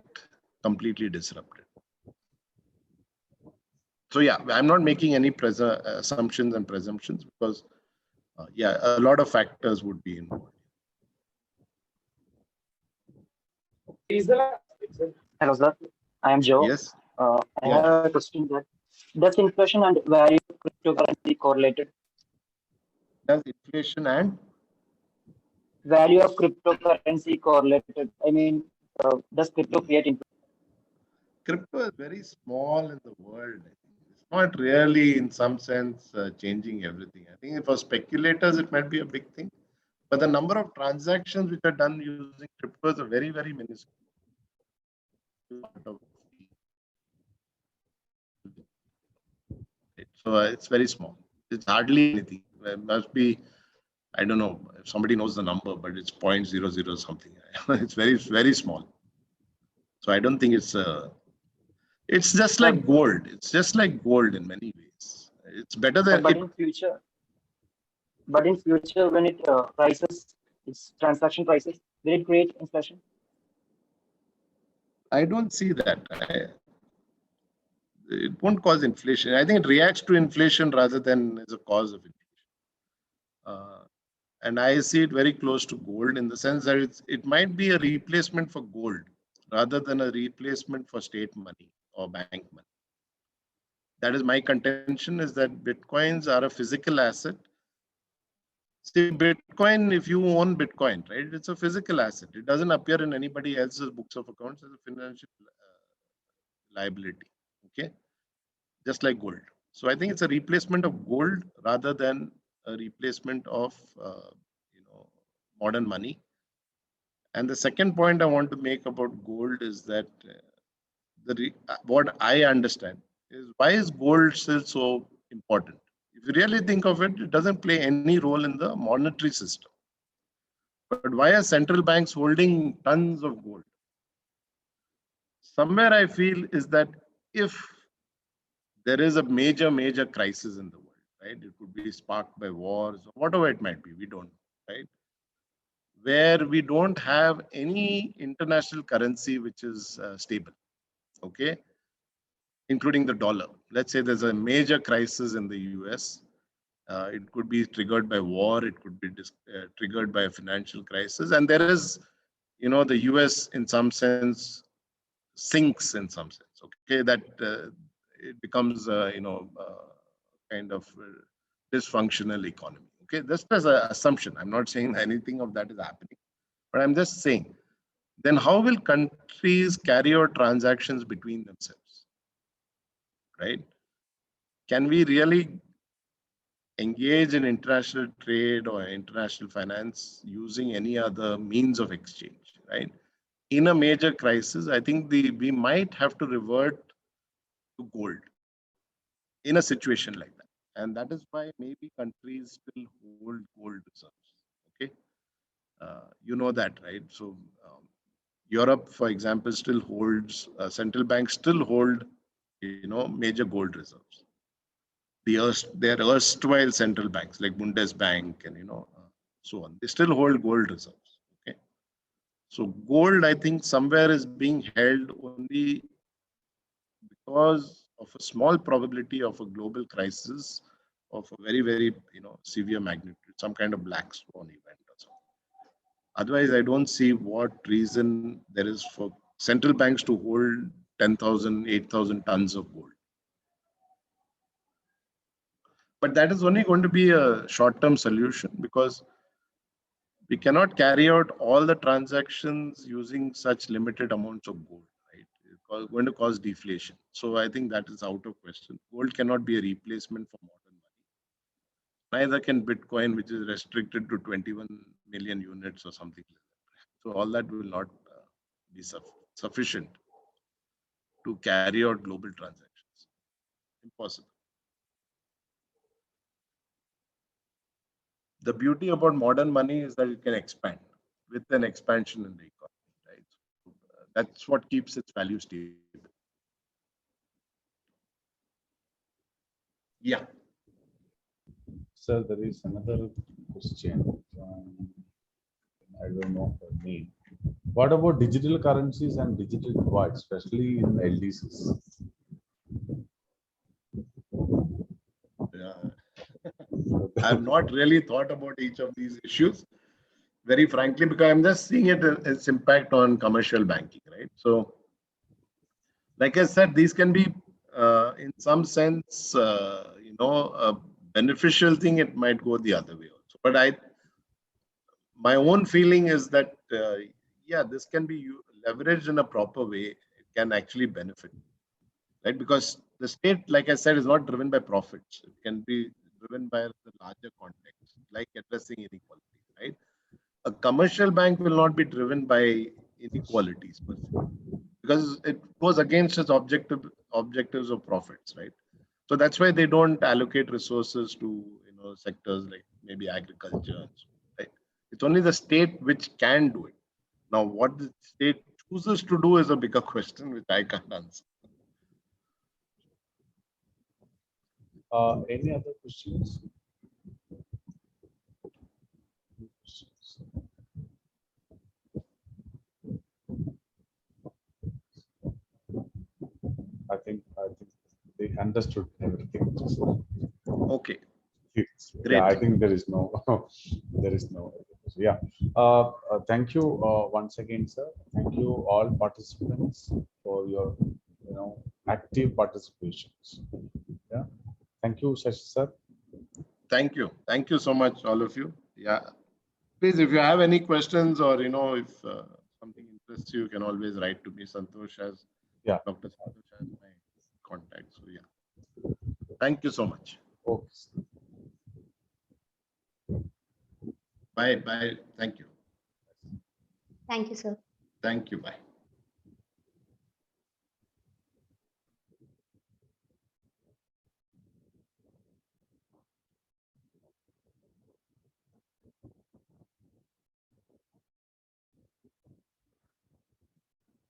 completely disrupted. So yeah, I'm not making any assumptions and presumptions because a lot of factors would be involved. Hello, sir. I am Joe. Yes. I have a question that does inflation and value of cryptocurrency correlated? Does inflation and Value of cryptocurrency correlated? I mean, does crypto create inflation? Crypto is very small in the world. It's not really, in some sense, changing everything. I think for speculators, it might be a big thing. But the number of transactions which are done using crypto is a very, very minuscule. So it's very small. It's hardly anything. It must be, I don't know if somebody knows the number, but it's 0.00 something. It's very, very small. So I don't think it's just like gold. It's just like gold in many ways. It's better than. But in future, when it prices, its transaction prices, will it create inflation? I don't see that. It won't cause inflation. I think it reacts to inflation rather than as a cause of inflation. And I see it very close to gold in the sense that it might be a replacement for gold rather than a replacement for state money or bank money. That is my contention, is that Bitcoins are a physical asset. See, Bitcoin, if you own Bitcoin, right, it's a physical asset. It doesn't appear in anybody else's books of accounts as a financial liability, okay? Just like gold. So I think it's a replacement of gold rather than a replacement of, modern money. And the second point I want to make about gold is that what I understand is, why is gold still so important? If you really think of it, it doesn't play any role in the monetary system. But why are central banks holding tons of gold? Somewhere I feel is that if there is a major crisis in the world, right? It could be sparked by wars or whatever it might be, we don't know, right? Where we don't have any international currency which is stable, okay? Including the dollar. Let's say there's a major crisis in the US. It could be triggered by war. It could be triggered by a financial crisis. And there is, the US in some sense sinks in some sense, okay? That it becomes, kind of dysfunctional economy. Okay, just as an assumption. I'm not saying anything of that is happening, but I'm just saying, then how will countries carry out transactions between themselves, right? Can we really engage in international trade or international finance using any other means of exchange, right? In a major crisis, I think we might have to revert to gold in a situation like that. And that is why maybe countries still hold gold reserves. Okay, you know that, right? So Europe, for example, still holds, central banks still hold, major gold reserves. Their erstwhile central banks like Bundesbank and so on, they still hold gold reserves. Okay, so gold, I think, somewhere is being held only because of a small probability of a global crisis of a very, very, severe magnitude, some kind of black swan event or something. Otherwise, I don't see what reason there is for central banks to hold 10,000, 8,000 tons of gold. But that is only going to be a short-term solution, because we cannot carry out all the transactions using such limited amounts of gold, right? It's going to cause deflation. So I think that is out of question. Gold cannot be a replacement for modern money. Neither can Bitcoin, which is restricted to 21 million units or something like that. So all that will not be sufficient to carry out global transactions. Impossible. The beauty about modern money is that it can expand with an expansion in the economy, right? So, that's what keeps its value stable. Yeah. Sir, there is another question. I don't know her name. What about digital currencies and digital coins, especially in LDCs? I've not really thought about each of these issues, very frankly, because I'm just seeing its impact on commercial banking, right? So, like I said, these can be, in some sense, a beneficial thing. It might go the other way also. But my own feeling is that, yeah, this can be leveraged in a proper way. It can actually benefit, right? Because the state, like I said, is not driven by profits. It can be driven by the larger context, like addressing inequality, right? A commercial bank will not be driven by inequalities per se, because it goes against its objectives of profits, right? So that's why they don't allocate resources to sectors like maybe agriculture and so, right? It's only the state which can do it. Now, what the state chooses to do is a bigger question, which I can't answer. Any other questions? I think they understood everything. Okay. Yeah, I think there is no yeah. Thank you once again, sir. Thank you all participants for your active participations. Yeah. Thank you, Sashi sir. Thank you. Thank you so much, all of you. Yeah. Please, if you have any questions or if something interests you, you can always write to me. Santosh has, Yeah. Dr. Santosh has my contact. So yeah. Thank you so much. Okay. Bye. Bye. Thank you. Thank you, sir. Thank you. Bye.